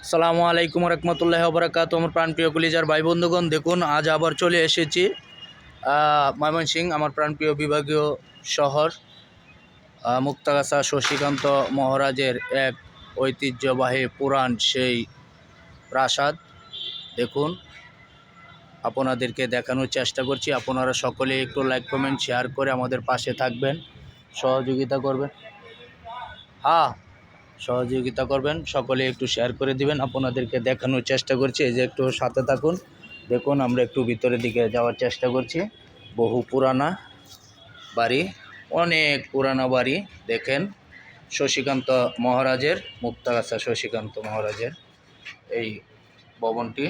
আসসালামু আলাইকুম রহমতুল্লাহি ওয়া বারাকাতুহু। আমার প্রাণপ্রিয় কলিজার ভাই বন্ধুগণ, দেখুন আজ আবার চলে এসেছি ময়মনসিংহ, আমার প্রাণপ্রিয় বিভাগীয় শহর মুক্তাগাছা শশীকান্ত মহারাজের এক ঐতিহ্যবাহী পুরাণ সেই প্রাসাদ। দেখুন, আপনাদেরকে দেখানোর চেষ্টা করছি। আপনারা সকলে একটু লাইক কমেন্ট শেয়ার করে আমাদের পাশে থাকবেন, সহযোগিতা করবেন। সহযোগিতা করবেন, সকলে একটু শেয়ার করে দিবেন। আপনাদেরকে দেখানোর চেষ্টা করছি, এই যে একটু সাথে থাকুন। দেখুন, আমরা একটু ভিতরের দিকে যাওয়ার চেষ্টা করছি। বহু পুরানা বাড়ি, অনেক পুরানা বাড়ি। দেখেন, শশীকান্ত মহারাজের, মুক্তাগাছা শশীকান্ত মহারাজের এই ভবনটি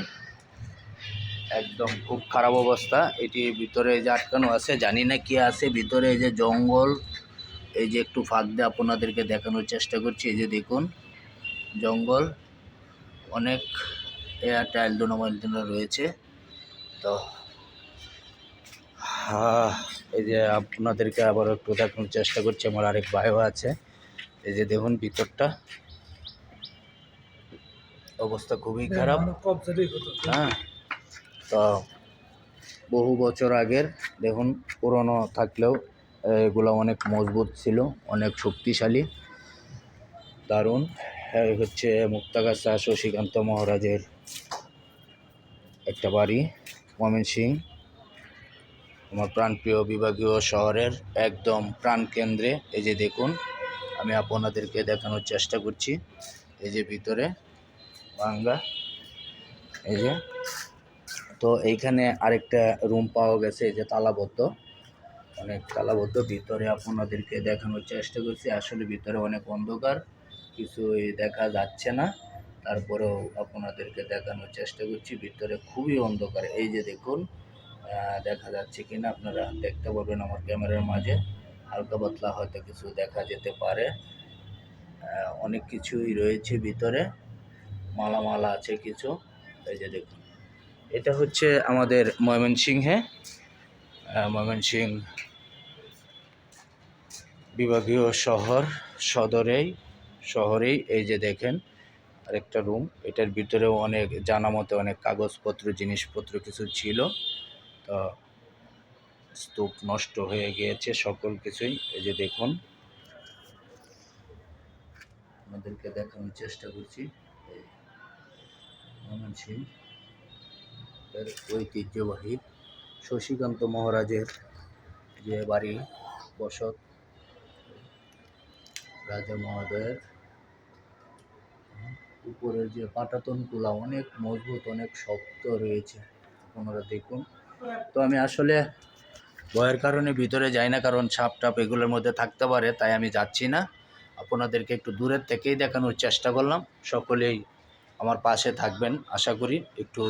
একদম খুব খারাপ অবস্থা। এটি ভিতরে যে আটকানো আছে, জানি না কি আছে ভিতরে। এই যে জঙ্গল, এই যে একটু ফাঁক দিয়ে আপনাদেরকে দেখানোর চেষ্টা করছি। এই যে দেখুন, জঙ্গল, অনেক টাইল ডোনামাইল রয়েছে। তো এই যে আপনাদেরকে আবার একটু দেখানোর চেষ্টা করছি। আমার আরেক ভাইও আছে। এই যে দেখুন, ভিতরটা অবস্থা খুবই খারাপ। হ্যাঁ, তো বহু বছর আগের, দেখুন, পুরনো থাকলেও এগুলো অনেক মজবুত ছিল, অনেক শক্তিশালী, দারুণ। এই হচ্ছে মুক্তাগাছা শশীকান্ত মহারাজের একটা বাড়ি, ময়মনসিংহ, আমার প্রাণপ্রিয় বিভাগীয় শহরের একদম প্রাণকেন্দ্রে। এই যে দেখুন, আমি আপনাদেরকে দেখানোর চেষ্টা করছি। এই যে ভিতরে ভাঙ্গা, এই যে, তো এইখানে আরেকটা রুম পাওয়া গেছে, এই যে তালাবদ্ধ, অনেক তালাবদ্ধ। ভিতরে আপনাদেরকে দেখানোর চেষ্টা করছি। আসলে ভিতরে অনেক অন্ধকার, কিছুই দেখা যাচ্ছে না, তারপরেও আপনাদেরকে দেখানোর চেষ্টা করছি। ভিতরে খুবই অন্ধকার। এই যে দেখুন, দেখা যাচ্ছে কিনা আপনারা দেখতে পারবেন আমার ক্যামেরার মাঝে, হালকা পাতলা হয়তো কিছু দেখা যেতে পারে। অনেক কিছুই রয়েছে ভিতরে, মালামালা আছে কিছু। এই যে দেখুন, এটা হচ্ছে আমাদের ময়মনসিংহে, ময়মনসিংহ বিভাগীয় শহরেই এই যে দেখেন আরেকটা রুম। এটার ভিতরেও অনেক, জানা মতে অনেক কাগজপত্র, জিনিসপত্র কিছু ছিল। তো স্তূপ নষ্ট হয়ে গিয়েছে সকল কিছুই। এই যে দেখুন, আমাদেরকে দেখানোর চেষ্টা করছি। ময়মনসিংহের ঐতিহ্যবাহী শশীকান্ত মহারাজের যে বাড়ি, বসত, রাজা মহোদয়ের উপরের যে পাটাতনগুলো অনেক মজবুত, অনেক শক্ত রয়েছে, আপনারা দেখুন। তো আমি আসলে ভয়ের কারণে ভিতরে যাই না, কারণ সাপ টাপ এগুলোর মধ্যে থাকতে পারে, তাই আমি যাচ্ছি না। আপনাদেরকে একটু দূরের থেকেই দেখানোর চেষ্টা করলাম। সকলেই আমার পাশে থাকবেন আশা করি, একটু